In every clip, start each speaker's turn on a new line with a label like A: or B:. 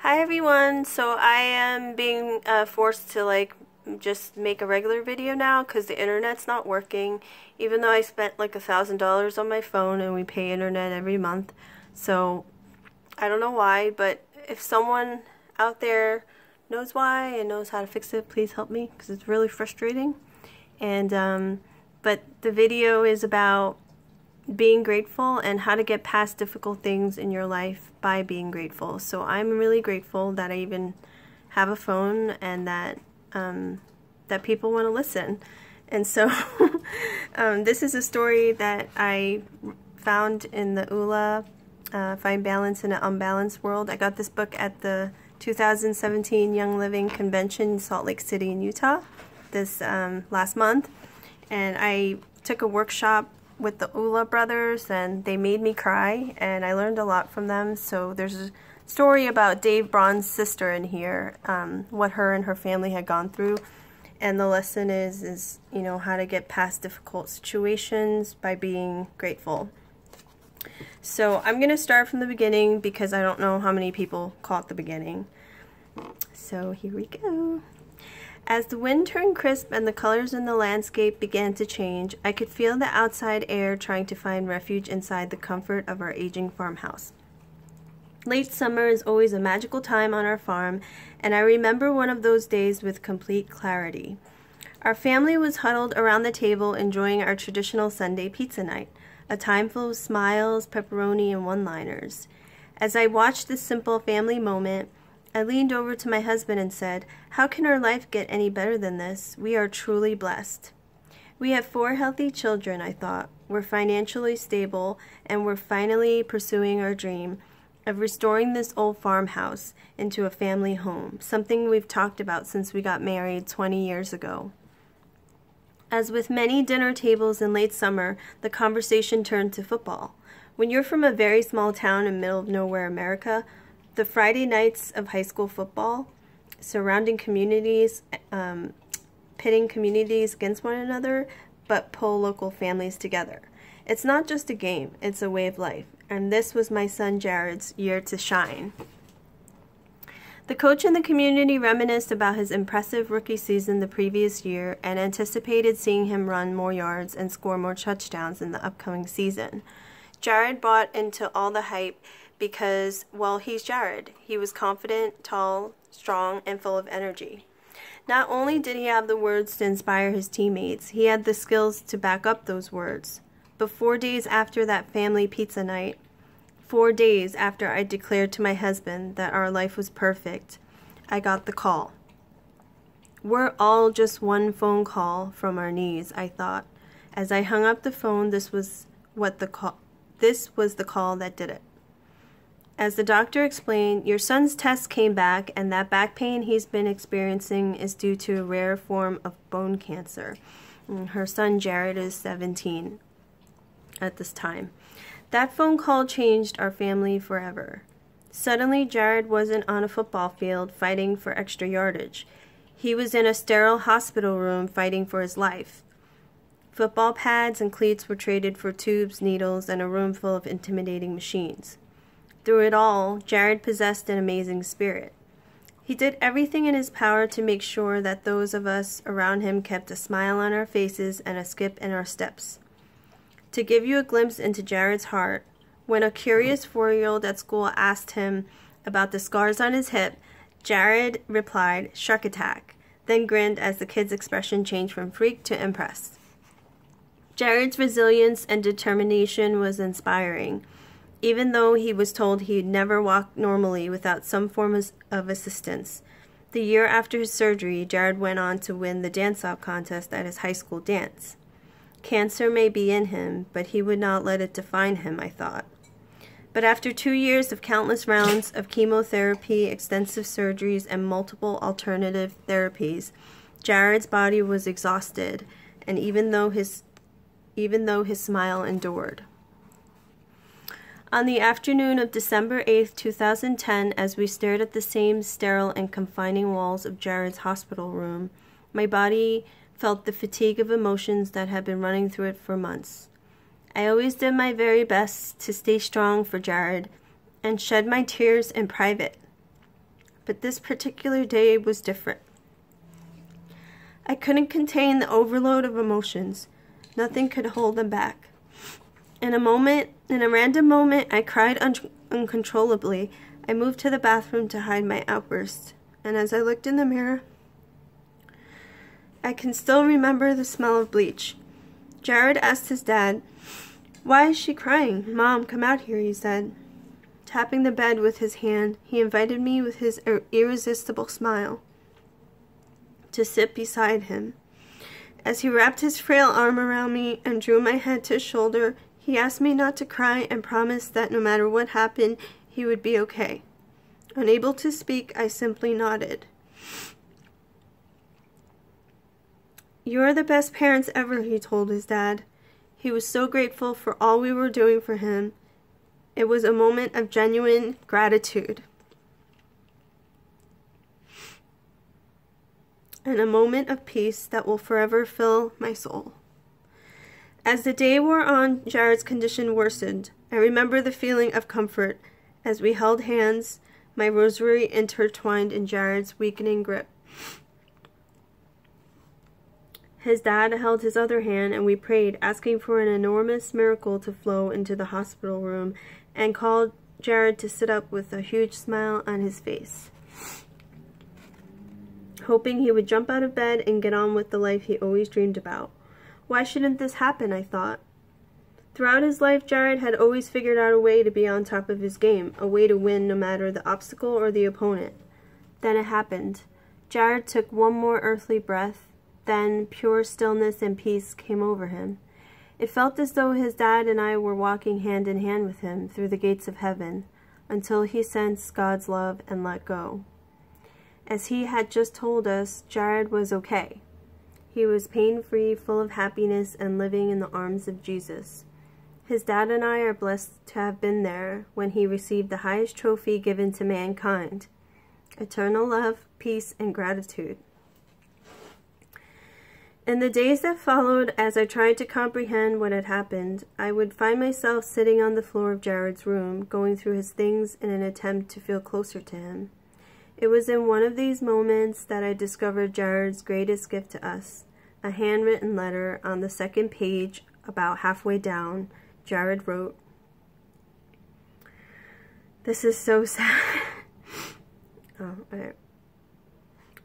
A: Hi everyone. So I am being forced to just make a regular video now because the internet's not working, even though I spent like $1,000 on my phone and we pay internet every month. So I don't know why, but if someone out there knows why and knows how to fix it, please help me because it's really frustrating. And but the video is about being grateful and how to get past difficult things in your life by being grateful. So I'm really grateful that I even have a phone and that that people want to listen. And so this is a story that I found in the Oola, Find Balance in an Unbalanced World. I got this book at the 2017 Young Living Convention in Salt Lake City in Utah this last month. And I took a workshop with the Oola brothers and they made me cry and I learned a lot from them. So there's a story about Dave Braun's sister in here, what her and her family had gone through, and the lesson is you know, how to get past difficult situations by being grateful. So I'm gonna start from the beginning because I don't know how many people caught the beginning. So here we go. As the wind turned crisp and the colors in the landscape began to change, I could feel the outside air trying to find refuge inside the comfort of our aging farmhouse. Late summer is always a magical time on our farm, and I remember one of those days with complete clarity. Our family was huddled around the table enjoying our traditional Sunday pizza night, a time full of smiles, pepperoni, and one-liners. As I watched this simple family moment, I leaned over to my husband and said, "How can our life get any better than this? We are truly blessed." We have 4 healthy children, I thought. We're financially stable, and we're finally pursuing our dream of restoring this old farmhouse into a family home, something we've talked about since we got married 20 years ago. As with many dinner tables in late summer, the conversation turned to football. When you're from a very small town in middle of nowhere America, the Friday nights of high school football, surrounding communities, pitting communities against one another, but pull local families together. It's not just a game, it's a way of life, and this was my son Jared's year to shine. The coach in the community reminisced about his impressive rookie season the previous year and anticipated seeing him run more yards and score more touchdowns in the upcoming season. Jared bought into all the hype because, well, he's Jared. He was confident, tall, strong, and full of energy. Not only did he have the words to inspire his teammates, he had the skills to back up those words. But 4 days after that family pizza night, 4 days after I declared to my husband that our life was perfect, I got the call. We're all just one phone call from our knees, I thought. As I hung up the phone, this was the call that did it. As the doctor explained, your son's test came back and that back pain he's been experiencing is due to a rare form of bone cancer. Her son Jared is 17 at this time. That phone call changed our family forever. Suddenly, Jared wasn't on a football field fighting for extra yardage. He was in a sterile hospital room fighting for his life. Football pads and cleats were traded for tubes, needles, and a room full of intimidating machines. Through it all, Jared possessed an amazing spirit. He did everything in his power to make sure that those of us around him kept a smile on our faces and a skip in our steps. To give you a glimpse into Jared's heart, when a curious 4-year-old at school asked him about the scars on his hip, Jared replied, "Shark attack," then grinned as the kid's expression changed from freaked to impressed. Jared's resilience and determination was inspiring. Even though he was told he'd never walk normally without some form of assistance. The year after his surgery, Jared went on to win the dance-off contest at his high school dance. Cancer may be in him, but he would not let it define him, I thought. But after 2 years of countless rounds of chemotherapy, extensive surgeries, and multiple alternative therapies, Jared's body was exhausted, and even though his smile endured. On the afternoon of December 8, 2010, as we stared at the same sterile and confining walls of Jared's hospital room, my body felt the fatigue of emotions that had been running through it for months. I always did my very best to stay strong for Jared and shed my tears in private. but this particular day was different. I couldn't contain the overload of emotions. Nothing could hold them back. In a random moment, I cried uncontrollably. I moved to the bathroom to hide my outburst, and as I looked in the mirror, I can still remember the smell of bleach. Jared asked his dad, "Why is she crying? Mom, come out here," he said. Tapping the bed with his hand, he invited me with his irresistible smile to sit beside him. As he wrapped his frail arm around me and drew my head to his shoulder, he asked me not to cry and promised that no matter what happened, he would be okay. Unable to speak, I simply nodded. "You are the best parents ever," he told his dad. He was so grateful for all we were doing for him. It was a moment of genuine gratitude. And a moment of peace that will forever fill my soul. As the day wore on, Jared's condition worsened. I remember the feeling of comfort as we held hands, my rosary intertwined in Jared's weakening grip. His dad held his other hand, and we prayed, asking for an enormous miracle to flow into the hospital room, and called Jared to sit up with a huge smile on his face, hoping he would jump out of bed and get on with the life he always dreamed about. Why shouldn't this happen, I thought. Throughout his life, Jared had always figured out a way to be on top of his game, a way to win no matter the obstacle or the opponent. Then it happened. Jared took one more earthly breath. Then pure stillness and peace came over him. It felt as though his dad and I were walking hand in hand with him through the gates of heaven, until he sensed God's love and let go. As he had just told us, Jared was okay. He was pain-free, full of happiness, and living in the arms of Jesus. His dad and I are blessed to have been there when he received the highest trophy given to mankind: eternal love, peace, and gratitude. In the days that followed, as I tried to comprehend what had happened, I would find myself sitting on the floor of Jared's room, going through his things in an attempt to feel closer to him. It was in one of these moments that I discovered Jared's greatest gift to us, a handwritten letter. On the second page, about halfway down, Jared wrote, "This is so sad."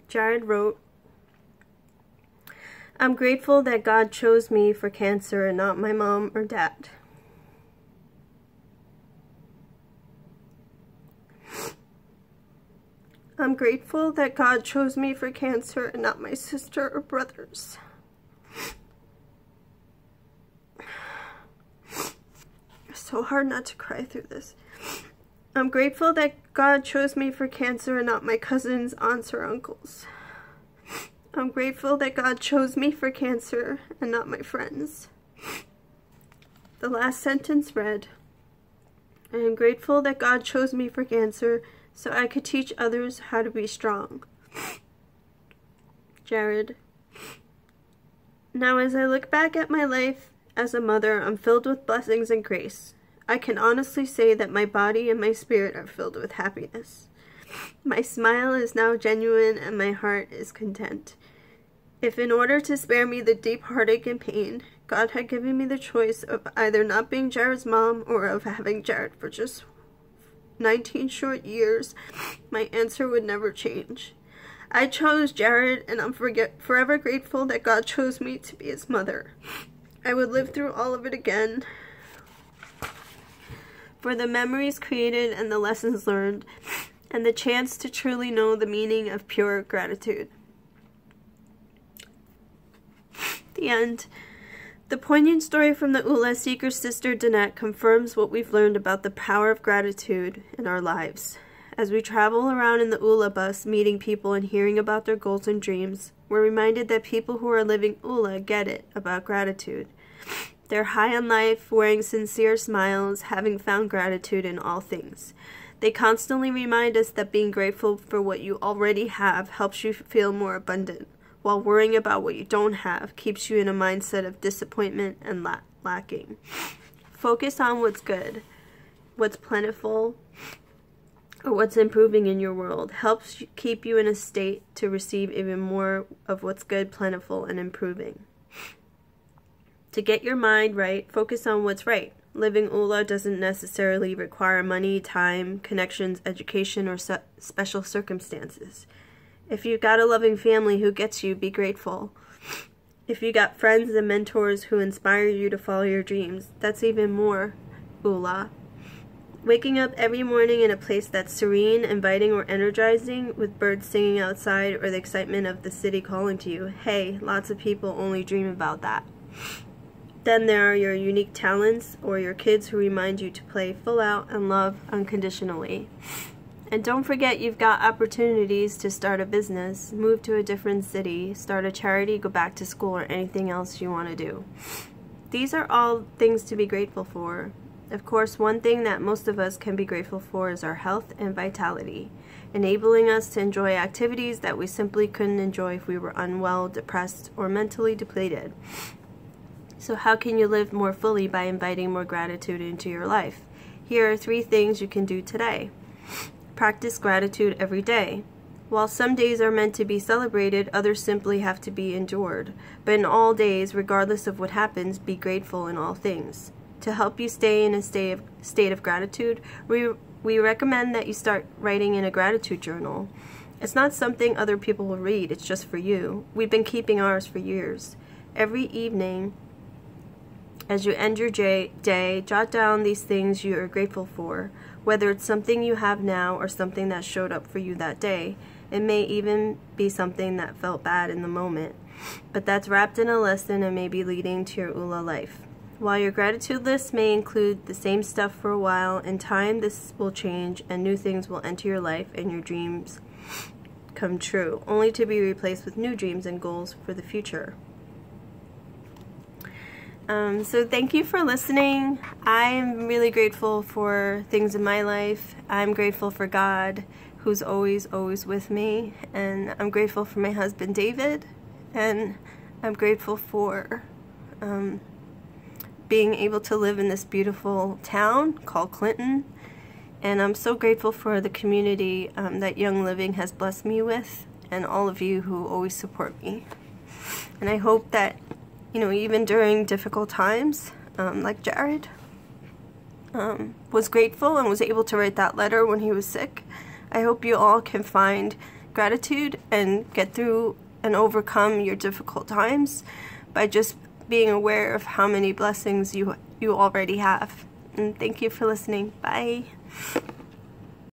A: Jared wrote, "I'm grateful that God chose me for cancer and not my mom or dad. I'm grateful that God chose me for cancer and not my sister or brothers. It's so hard not to cry through this. I'm grateful that God chose me for cancer and not my cousins, aunts, or uncles. I'm grateful that God chose me for cancer and not my friends." The last sentence read, "I am grateful that God chose me for cancer so I could teach others how to be strong. Jared." Now, as I look back at my life as a mother, I'm filled with blessings and grace. I can honestly say that my body and my spirit are filled with happiness. My smile is now genuine and my heart is content. If in order to spare me the deep heartache and pain, God had given me the choice of either not being Jared's mom or of having Jared for just 19 short years, my answer would never change. I chose Jared, and I'm forever grateful that God chose me to be his mother. I would live through all of it again for the memories created and the lessons learned, and the chance to truly know the meaning of pure gratitude. The end. The poignant story from the Oola Seeker sister Danette confirms what we've learned about the power of gratitude in our lives. As we travel around in the Oola bus, meeting people and hearing about their goals and dreams, we're reminded that people who are living Oola get it about gratitude. They're high on life, wearing sincere smiles, having found gratitude in all things. They constantly remind us that being grateful for what you already have helps you feel more abundant, while worrying about what you don't have keeps you in a mindset of disappointment and lacking. Focus on what's good, what's plentiful, or what's improving in your world helps keep you in a state to receive even more of what's good, plentiful, and improving. To get your mind right, focus on what's right. Living Oola doesn't necessarily require money, time, connections, education, or special circumstances. If you've got a loving family who gets you, be grateful. If you got friends and mentors who inspire you to follow your dreams, that's even more Oola. Waking up every morning in a place that's serene, inviting, or energizing, with birds singing outside or the excitement of the city calling to you. Hey, lots of people only dream about that. Then there are your unique talents or your kids who remind you to play full out and love unconditionally. And don't forget you've got opportunities to start a business, move to a different city, start a charity, go back to school, or anything else you want to do. These are all things to be grateful for. Of course, one thing that most of us can be grateful for is our health and vitality, enabling us to enjoy activities that we simply couldn't enjoy if we were unwell, depressed, or mentally depleted. So how can you live more fully by inviting more gratitude into your life? Here are 3 things you can do today. Practice gratitude every day. While some days are meant to be celebrated, others simply have to be endured. But in all days, regardless of what happens, be grateful in all things. To help you stay in a state of gratitude, we recommend that you start writing in a gratitude journal. It's not something other people will read, it's just for you. We've been keeping ours for years. Every evening, as you end your day, jot down these things you are grateful for, whether it's something you have now or something that showed up for you that day. It may even be something that felt bad in the moment, but that's wrapped in a lesson and may be leading to your Oola life. While your gratitude list may include the same stuff for a while, in time this will change and new things will enter your life and your dreams come true, only to be replaced with new dreams and goals for the future. So thank you for listening. I'm really grateful for things in my life. I'm grateful for God, who's always with me. And I'm grateful for my husband, David. And I'm grateful for being able to live in this beautiful town called Clinton. And I'm so grateful for the community that Young Living has blessed me with, and all of you who always support me. And I hope that, you know, even during difficult times, like Jared was grateful and was able to write that letter when he was sick, I hope you all can find gratitude and get through and overcome your difficult times by just being aware of how many blessings you already have. And thank you for listening. Bye.